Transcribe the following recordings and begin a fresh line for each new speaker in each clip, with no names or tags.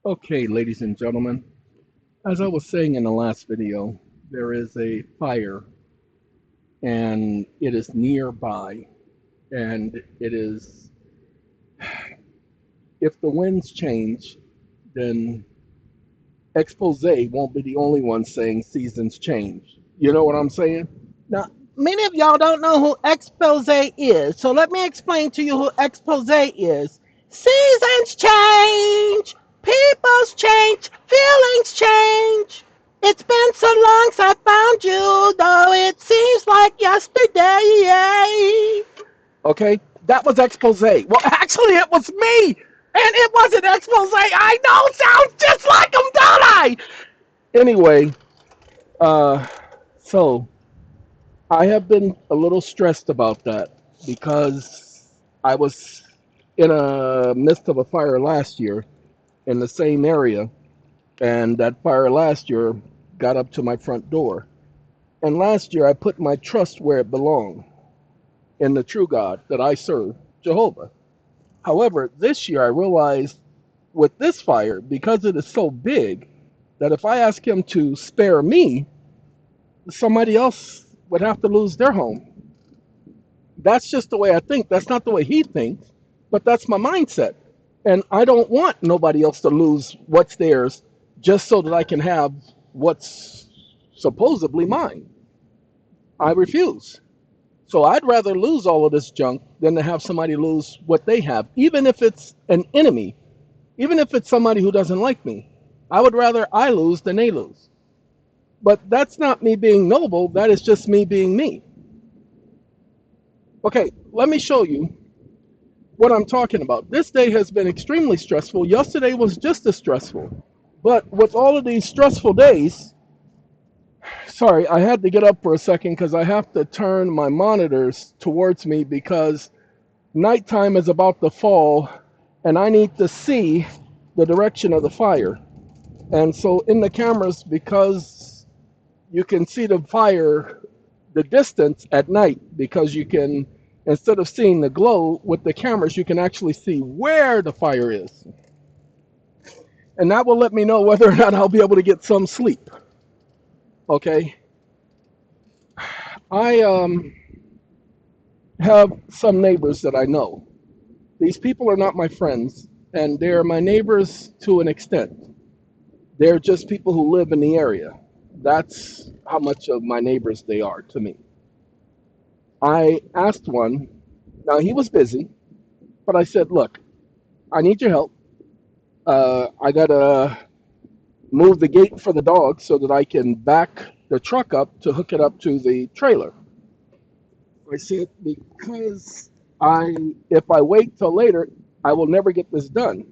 Okay, ladies and gentlemen, as I was saying in the last video, there is a fire and it is nearby. And it is, if the winds change, then expose won't be the only one saying seasons change. You know what I'm saying?
Now, many of y'all don't know who expose is, so let me explain to you who expose is. Seasons change, people's change, feelings change. It's been so long since I found you, though it seems like yesterday.
Okay, that was expose. Well, actually, it was me, and it wasn't expose. I know, sounds just like him, don't I? Anyway, uh, so I have been a little stressed about that because I was in a midst of a fire last year in the same area, and that fire last year got up to my front door. And last year I put my trust where it belonged, in the true God that I serve, Jehovah. However, this year I realized with this fire, because it is so big, that if I ask him to spare me, somebody else would have to lose their home. That's just the way I think. That's not the way he thinks, but that's my mindset. And I don't want nobody else to lose what's theirs just so that I can have what's supposedly mine. I refuse. So I'd rather lose all of this junk than to have somebody lose what they have, even if it's an enemy, even if it's somebody who doesn't like me. I would rather I lose than they lose. But that's not me being noble, that is just me being me. Okay, let me show you what I'm talking about. This day has been extremely stressful. Yesterday was just as stressful. But with all of these stressful days, sorry, I had to get up for a second because I have to turn my monitors towards me because nighttime is about to fall and I need to see the direction of the fire. And so in the cameras, because you can see the fire, the distance at night, because you can, instead of seeing the glow with the cameras, you can actually see where the fire is. And that will let me know whether or not I'll be able to get some sleep. Okay. I have some neighbors that I know. These people are not my friends, and they're my neighbors to an extent. They're just people who live in the area. That's how much of my neighbors they are to me. I asked one, now he was busy, but I said, look, I need your help. I got to move the gate for the dog so that I can back the truck up to hook it up to the trailer. I said, because if I wait till later, I will never get this done.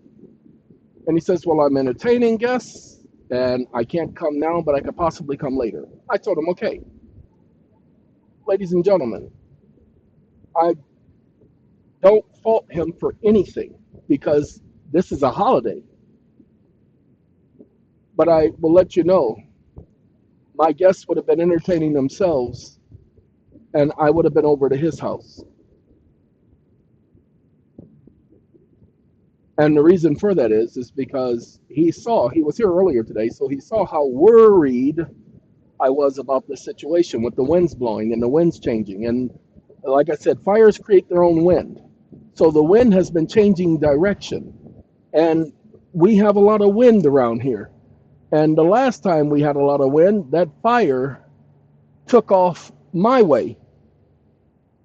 And he says, well, I'm entertaining guests and I can't come now, but I could possibly come later. I told him, okay, ladies and gentlemen, I don't fault him for anything because this is a holiday. But I will let you know, my guests would have been entertaining themselves and I would have been over to his house. And the reason for that is because he was here earlier today, so he saw how worried I was about the situation with the winds blowing and the winds changing. And like I said, fires create their own wind. So the wind has been changing direction. And we have a lot of wind around here. And the last time we had a lot of wind, that fire took off my way.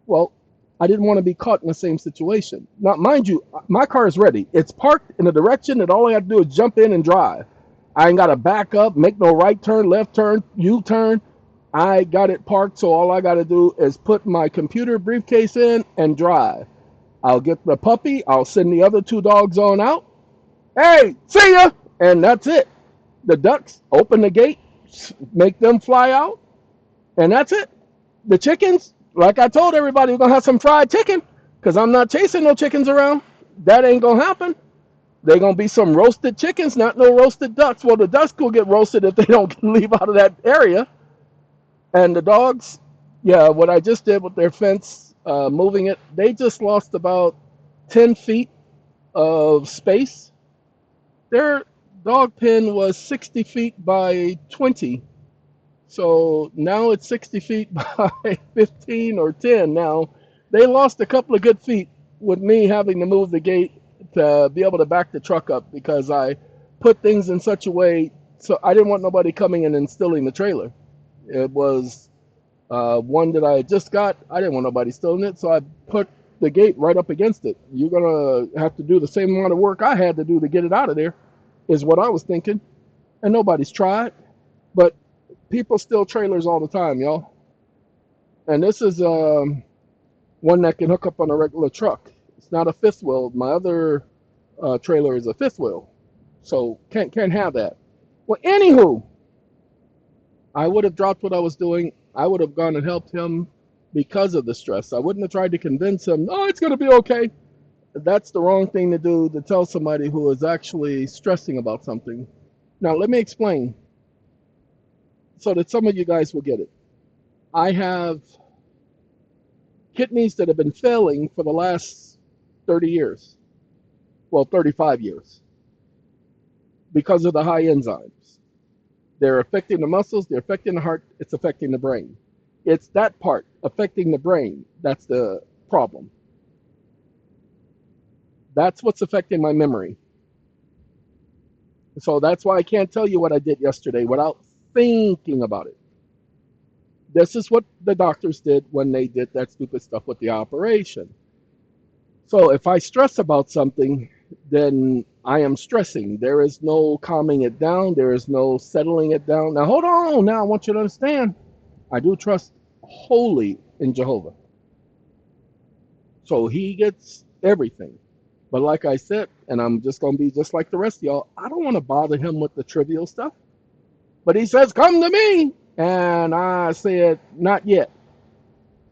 Well, I didn't want to be caught in the same situation. Now, mind you, my car is ready. It's parked in a direction that all I got to do is jump in and drive. I ain't got to back up, make no right turn, left turn, U turn. I got it parked, so all I got to do is put my computer briefcase in and drive. I'll get the puppy. I'll send the other two dogs on out. Hey, see ya! And that's it. The ducks, open the gate, make them fly out, and that's it. The chickens, like I told everybody, we're gonna have some fried chicken because I'm not chasing no chickens around. That ain't gonna happen. They're gonna be some roasted chickens, not no roasted ducks. Well, the ducks will get roasted if they don't leave out of that area. And the dogs, yeah, what I just did with their fence, moving it, they just lost about 10 feet of space. They're dog pen was 60 feet by 20. So now it's 60 feet by 15 or 10. Now they lost a couple of good feet with me having to move the gate to be able to back the truck up because I put things in such a way so I didn't want nobody coming in and stealing the trailer. It was one that I just got. I didn't want nobody stealing it, so I put the gate right up against it. You're gonna have to do the same amount of work I had to do to get it out of there, is what I was thinking. And nobody's tried, but people steal trailers all the time, y'all. And this is one that can hook up on a regular truck. It's not a fifth wheel. My other trailer is a fifth wheel, so can't have that. Well, anywho, I would have dropped what I was doing. I would have gone and helped him because of the stress. I wouldn't have tried to convince him, oh, it's going to be okay. That's the wrong thing to do, to tell somebody who is actually stressing about something. Now, let me explain so that some of you guys will get it. I have kidneys that have been failing for the last 30 years. Well, 35 years because of the high enzymes. They're affecting the muscles, they're affecting the heart, it's affecting the brain. It's that part affecting the brain that's the problem. That's what's affecting my memory. So that's why I can't tell you what I did yesterday without thinking about it. This is what the doctors did when they did that stupid stuff with the operation. So if I stress about something, then I am stressing. There is no calming it down. There is no settling it down. Now, hold on. Now, I want you to understand, I do trust wholly in Jehovah. So he gets everything. But like I said, and I'm just going to be just like the rest of y'all, I don't want to bother him with the trivial stuff. But he says, come to me. And I said, not yet.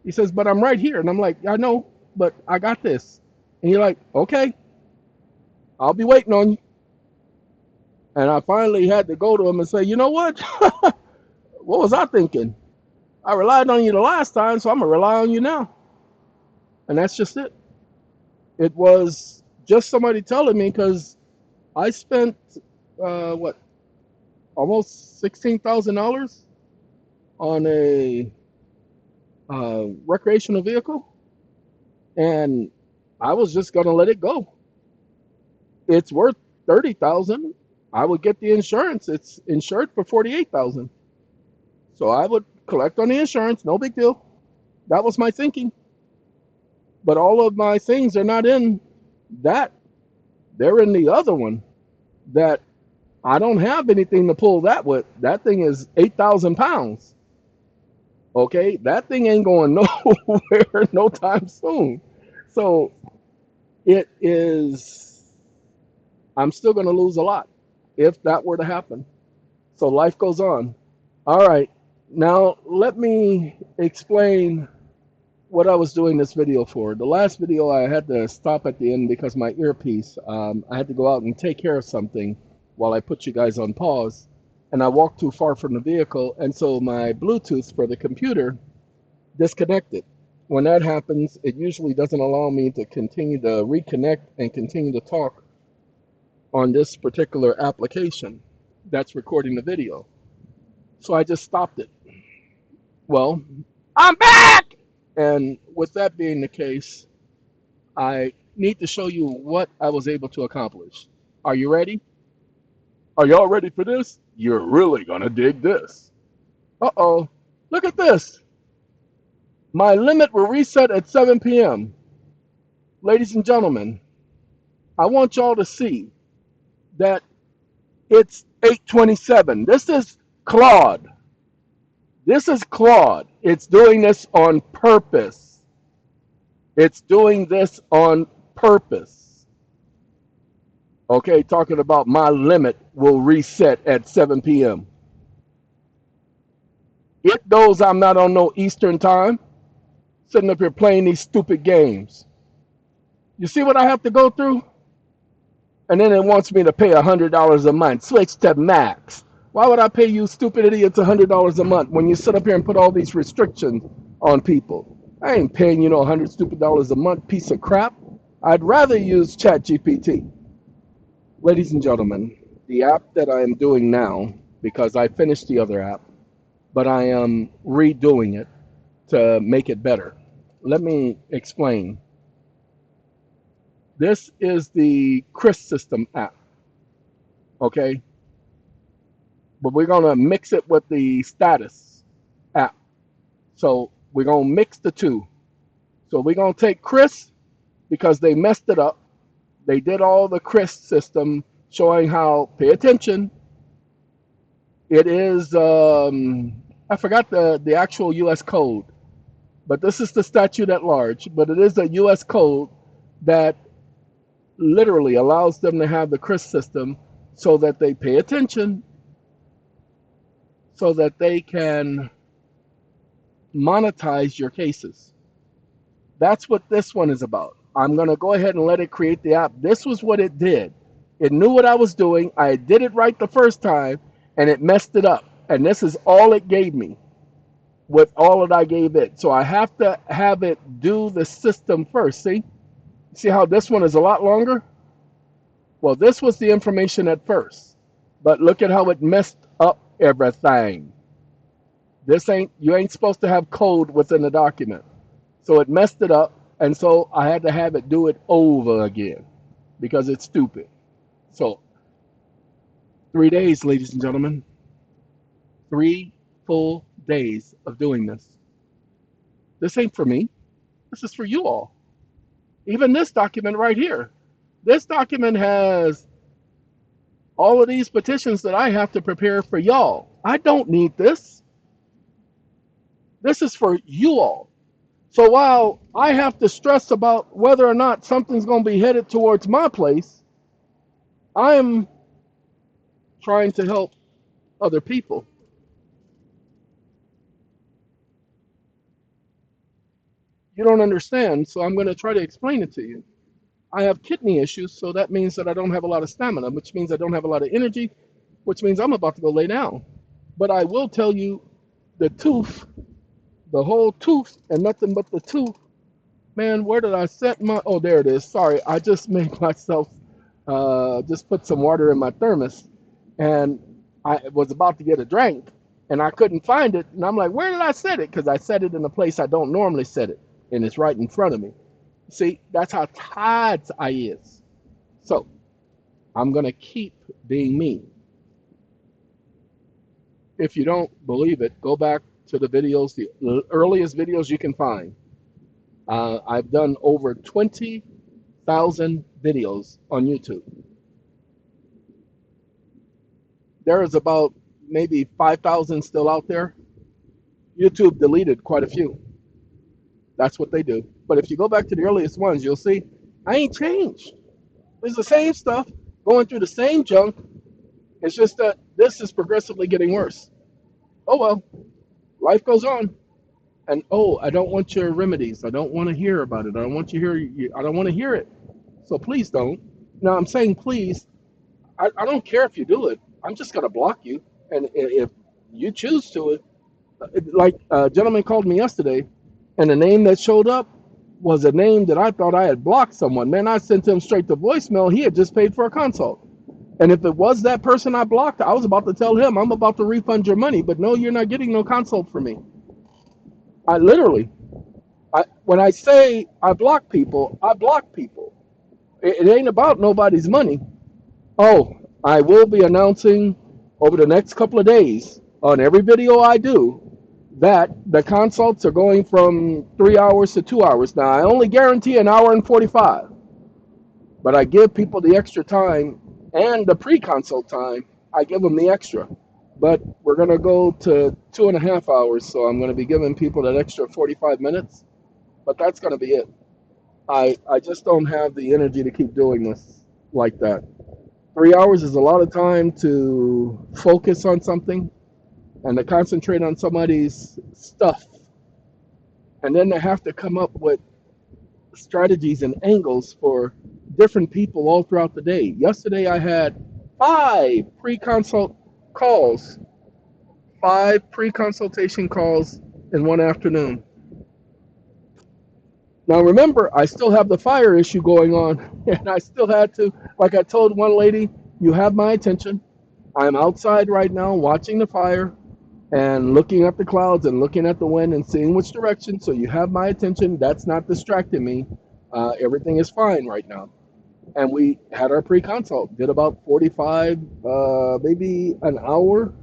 He says, but I'm right here. And I'm like, I know, but I got this. And you're like, okay, I'll be waiting on you. And I finally had to go to him and say, you know what? What was I thinking? I relied on you the last time, so I'm going to rely on you now. And that's just it. It was just somebody telling me because I spent, almost $16,000 on a recreational vehicle. And I was just going to let it go. It's worth 30,000. I would get the insurance. It's insured for 48,000. So I would collect on the insurance, no big deal. That was my thinking. But all of my things are not in that. They're in the other one that I don't have anything to pull that with. That thing is 8,000 pounds. Okay, that thing ain't going nowhere no time soon. So it is, I'm still going to lose a lot if that were to happen. So life goes on. All right, now let me explain what I was doing this video for. The last video I had to stop at the end because my earpiece, I had to go out and take care of something while I put you guys on pause. And I walked too far from the vehicle, and so my Bluetooth for the computer disconnected. When that happens, it usually doesn't allow me to continue to reconnect and continue to talk on this particular application that's recording the video. So I just stopped it. Well, I'm back! And with that being the case, I need to show you what I was able to accomplish. Are you ready? Are y'all ready for this? You're really gonna dig this. Uh-oh, look at this. My limit will reset at 7 p.m. Ladies and gentlemen, I want y'all to see that it's 8:27. This is Claude. This is Claude. It's doing this on purpose. It's doing this on purpose. Okay, talking about my limit will reset at 7 p.m. It knows I'm not on no Eastern time, sitting up here playing these stupid games. You see what I have to go through? And then it wants me to pay $100 a month. Switch to max. Why would I pay you stupid idiots $100 a month when you sit up here and put all these restrictions on people? I ain't paying you no $100 stupid dollars a month, piece of crap. I'd rather use ChatGPT. Ladies and gentlemen, The app that I am doing now, because I finished the other app, but I am redoing it to make it better. Let me explain. This is the Chris System app, okay? But we're gonna mix it with the status app. So we're gonna mix the two. So we're gonna take Chris because they messed it up. They did all the Chris system showing how, pay attention, it is, I forgot the actual US code, but this is the statute at large. But it is a US code that literally allows them to have the Chris system so that they pay attention, so that they can monetize your cases. That's what this one is about. I'm going to go ahead and let it create the app. This was what it did. It knew what I was doing. I did it right the first time, and it messed it up. And this is all it gave me with all that I gave it. So I have to have it do the system first. See how this one is a lot longer? Well, this was the information at first. But look at how it messed up everything. This ain't, you ain't supposed to have code within the document. So it messed it up, and so I had to have it do it over again because it's stupid. So 3 days, ladies and gentlemen, 3 full days of doing this. This ain't for me. This is for you all. Even this document right here. This document has all of these petitions that I have to prepare for y'all. I don't need this. This is for you all. So while I have to stress about whether or not something's going to be headed towards my place, I'm trying to help other people. You don't understand, so I'm going to try to explain it to you. I have kidney issues, so that means that I don't have a lot of stamina, which means I don't have a lot of energy, which means I'm about to go lay down. But I will tell you the tooth, the whole tooth, and nothing but the tooth. Man, where did I set my? Oh, there it is. Sorry, I just made myself just put some water in my thermos, and I was about to get a drink, and I couldn't find it, and I'm like, where did I set it? Because I set it in a place I don't normally set it, and it's right in front of me. See, that's how tired I is. So I'm gonna keep being me. If you don't believe it, go back to the videos, the earliest videos you can find. I've done over 20,000 videos on YouTube. There is about maybe 5,000 still out there. YouTube deleted quite a few. That's what they do. But if you go back to the earliest ones, you'll see I ain't changed. It's the same stuff, going through the same junk. It's just that this is progressively getting worse. Oh well, life goes on. And oh, I don't want your remedies. I don't want to hear about it. I don't want you hear. I don't want to hear it. So please don't. Now I'm saying please. I don't care if you do it. I'm just gonna block you. And if you choose to, like a gentleman called me yesterday, and the name that showed up was a name that I thought I had blocked someone. Man, I sent him straight to voicemail. He had just paid for a consult. And if it was that person I blocked, I was about to tell him, I'm about to refund your money, but no, you're not getting no consult from me. I literally, when I say I block people, I block people. It ain't about nobody's money. Oh, I will be announcing over the next couple of days on every video I do that the consults are going from 3 hours to 2 hours. Now, I only guarantee an hour and 45, but I give people the extra time and the pre-consult time. I give them the extra. But we're going to go to 2.5 hours, so I'm going to be giving people that extra 45 minutes. But that's going to be it. I just don't have the energy to keep doing this like that. 3 hours is a lot of time to focus on something and to concentrate on somebody's stuff. And then they have to come up with strategies and angles for different people all throughout the day. Yesterday I had 5 pre-consult calls, 5 pre-consultation calls in one afternoon. Now remember, I still have the fire issue going on, and I still had to, like I told one lady, You have my attention. I'm outside right now watching the fire and looking at the clouds and looking at the wind and seeing which direction. So you have my attention. That's not distracting me. Everything is fine right now. And we had our pre-consult. Did about 45, maybe an hour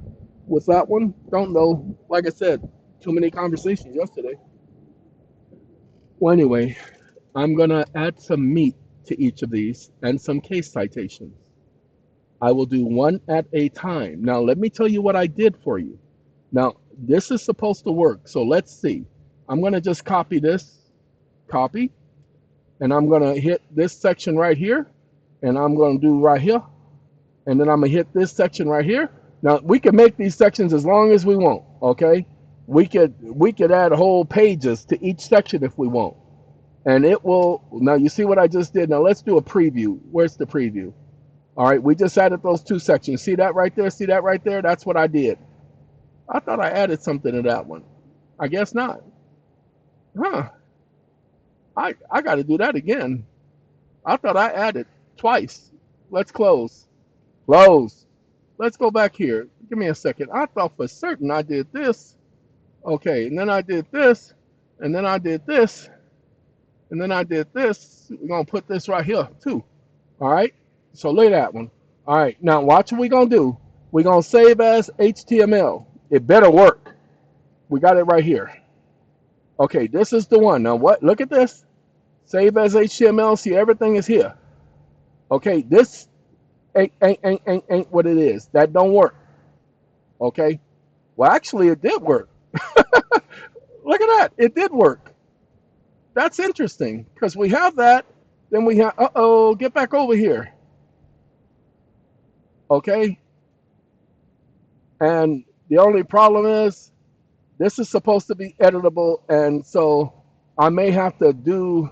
with that one. Don't know. Like I said, too many conversations yesterday. Well, anyway, I'm gonna add some meat to each of these and some case citations. I will do one at a time. Now, let me tell you what I did for you. Now, this is supposed to work. So let's see. I'm going to just copy this, copy, and I'm going to hit this section right here, and I'm going to do right here, and then I'm going to hit this section right here. Now, we can make these sections as long as we want, okay? We could add whole pages to each section if we want. And it will, now you see what I just did. Now let's do a preview. Where's the preview? All right, we just added those two sections. See that right there? See that right there? That's what I did. I thought I added something to that one. I guess not. Huh. I got to do that again. I thought I added twice. Let's close. Close. Let's go back here. Give me a second. I thought for certain I did this. Okay, and then I did this, and then I did this, and then I did this. We're going to put this right here, too. All right? So look at that one. All right, now watch what we're going to do. We're going to save as HTML. It better work. We got it right here. Okay, this is the one. Now what? Look at this. Save as HTML. See, everything is here. Okay, this ain't what it is. That don't work. Okay. Well, actually, it did work. Look at that. It did work. That's interesting because we have that. Then we have. Uh-oh. Get back over here. Okay. And the only problem is this is supposed to be editable, and so I may have to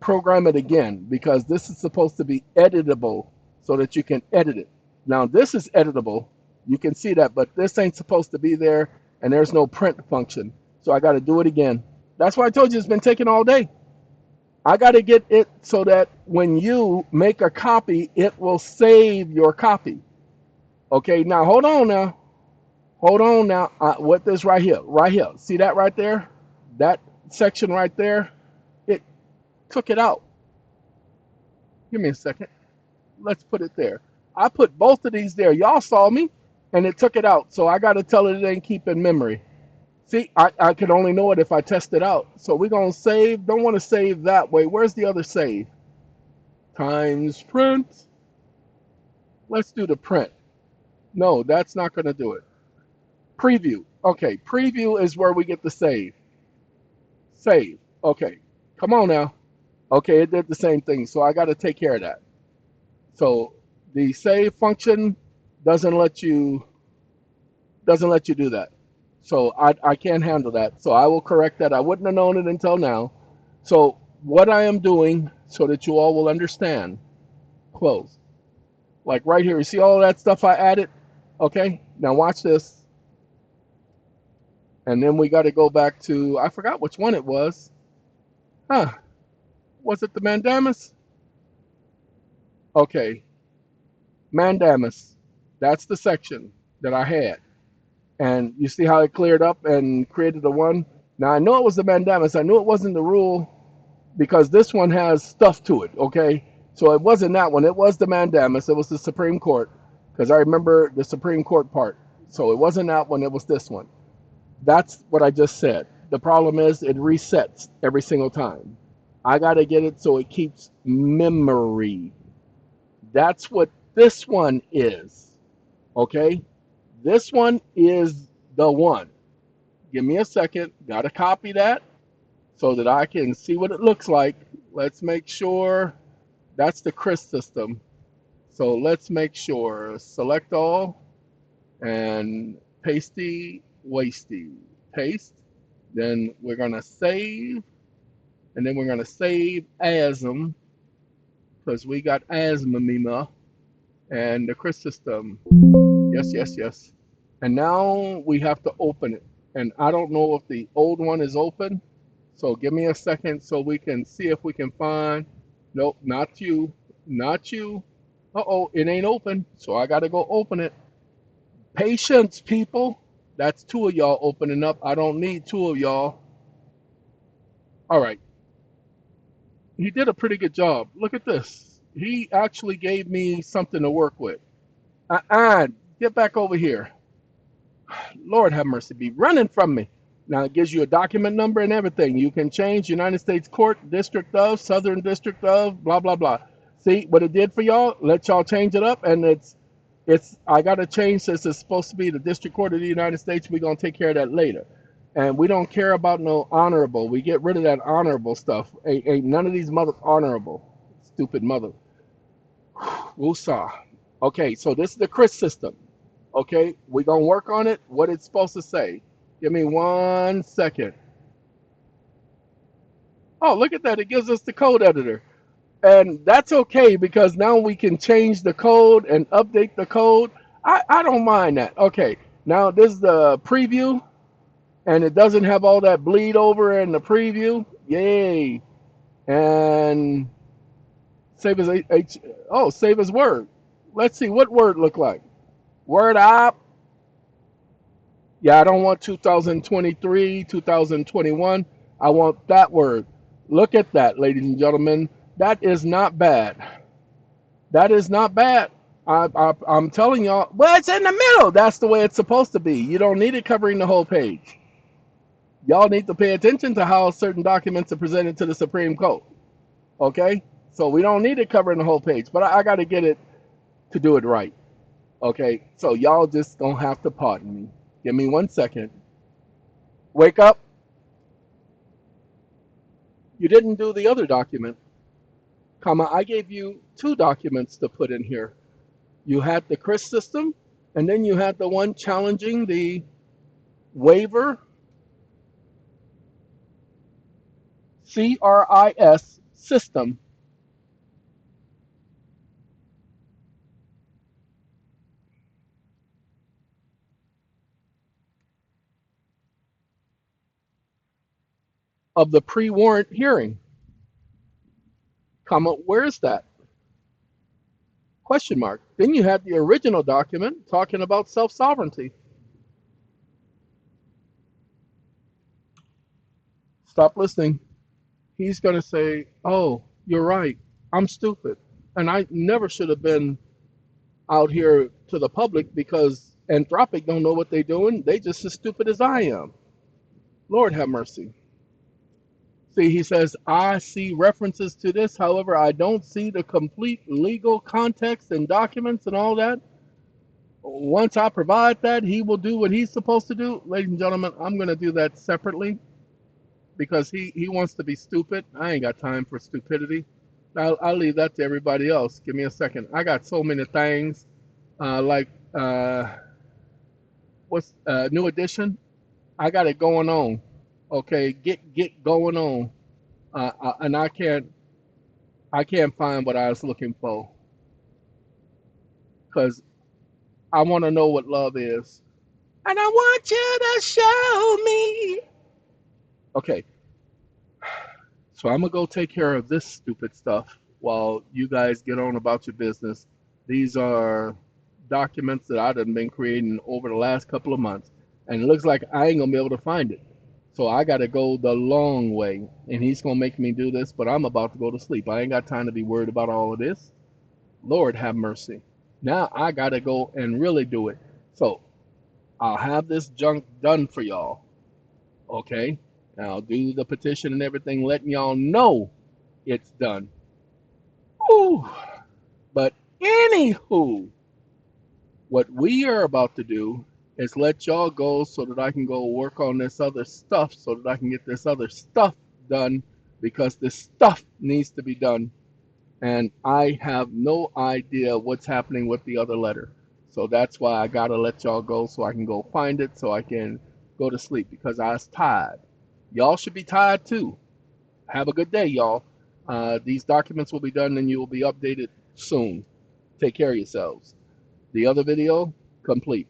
program it again because this is supposed to be editable so that you can edit it. Now this is editable, you can see that, but this ain't supposed to be there, and there's no print function. So I got to do it again. That's why I told you it's been taking all day. I got to get it so that when you make a copy, it will save your copy. Okay, now hold on now. Hold on now. What this right here? Right here. See that right there? That section right there? It took it out. Give me a second. Let's put it there. I put both of these there. Y'all saw me, and it took it out. So I got to tell it ain't keep in memory. See, I can only know it if I test it out. So we're going to save. Don't want to save that way. Where's the other save? Times print. Let's do the print. No, that's not going to do it. Preview. Okay, preview is where we get the save. Save. Okay, come on now. Okay, it did the same thing. So I got to take care of that. So the save function doesn't let you do that. So I can't handle that. So I will correct that. I wouldn't have known it until now. So what I am doing so that you all will understand, close. Like right here, you see all that stuff I added? Okay, now watch this. And then we got to go back to, I forgot which one it was. Huh, was it the mandamus? Okay, mandamus. That's the section that I had. And you see how it cleared up and created the one? Now I know it was the mandamus. I knew it wasn't the rule because this one has stuff to it, okay? So it wasn't that one. It was the mandamus. It was the Supreme Court because I remember the Supreme Court part. So it wasn't that one. It was this one. That's what I just said. The problem is it resets every single time. I got to get it so it keeps memory. That's what this one is, okay? This one is the one. Give me a second. Got to copy that so that I can see what it looks like. Let's make sure that's the Chris system. So let's make sure. Select all and pasty, wasty. Paste. Then we're going to save. And then we're going to save asm because we got asthma and the Chris system. Yes, yes, yes. And now we have to open it. And I don't know if the old one is open. So give me a second so we can see if we can find. Nope, not you. Not you. Uh-oh, it ain't open, so I got to go open it. Patience, people. That's two of y'all opening up. I don't need two of y'all. All right. He did a pretty good job. Look at this. He actually gave me something to work with. Get back over here. Lord have mercy, be running from me. Now it gives you a document number and everything. You can change United States Court, District of, Southern District of, blah blah blah. See what it did for y'all? Let y'all change it up, and it's I gotta change since it's supposed to be the District Court of the United States. We're gonna take care of that later. And we don't care about no honorable. We get rid of that honorable stuff. Ain't none of these mother honorable. Stupid mother. Woosah. Okay, so this is the Chris system. Okay, we're gonna work on it. What it's supposed to say. Give me 1 second. Oh, look at that. It gives us the code editor. And that's okay because now we can change the code and update the code. I don't mind that. Okay, now this is the preview and it doesn't have all that bleed over in the preview. Yay. And save as save as word. Let's see what word look like. Word up. Yeah, I don't want 2023, 2021. I want that word. Look at that, ladies and gentlemen. That is not bad. That is not bad. I'm telling y'all, well, it's in the middle. That's the way it's supposed to be. You don't need it covering the whole page. Y'all need to pay attention to how certain documents are presented to the Supreme Court. Okay? So we don't need it covering the whole page, but I got to get it to do it right. Okay? So y'all just don't have to pardon me. Give me 1 second. Wake up. You didn't do the other document, comma, I gave you two documents to put in here. You had the CRIS system, and then you had the one challenging the waiver, CRIS system of the pre-warrant hearing, comma, where's that? Question mark. Then you had the original document talking about self-sovereignty. Stop listening. He's going to say, oh, you're right. I'm stupid. And I never should have been out here to the public because Anthropic don't know what they're doing. They just as stupid as I am. Lord have mercy. See, he says, I see references to this. However, I don't see the complete legal context and documents and all that. Once I provide that, he will do what he's supposed to do. Ladies and gentlemen, I'm going to do that separately because he wants to be stupid. I ain't got time for stupidity. I'll leave that to everybody else. Give me a second. I got so many things like what's new edition. I got it going on. Okay, get going on. And I can't find what I was looking for because I want to know what love is, and I want you to show me. Okay, so I'm gonna go take care of this stupid stuff while you guys get on about your business. These are documents that I've been creating over the last couple of months, and it looks like I ain't gonna be able to find it. So I got to go the long way, and he's gonna make me do this. But I'm about to go to sleep. I ain't got time to be worried about all of this. Lord have mercy. Now I got to go and really do it. So I'll have this junk done for y'all. Okay? And I'll do the petition and everything, letting y'all know it's done. Whew. But anywho, what we are about to do is let y'all go so that I can go work on this other stuff so that I can get this other stuff done because this stuff needs to be done. And I have no idea what's happening with the other letter. So that's why I gotta let y'all go so I can go find it so I can go to sleep because I was tired. Y'all should be tired too. Have a good day, y'all. These documents will be done and you will be updated soon. Take care of yourselves. The other video complete.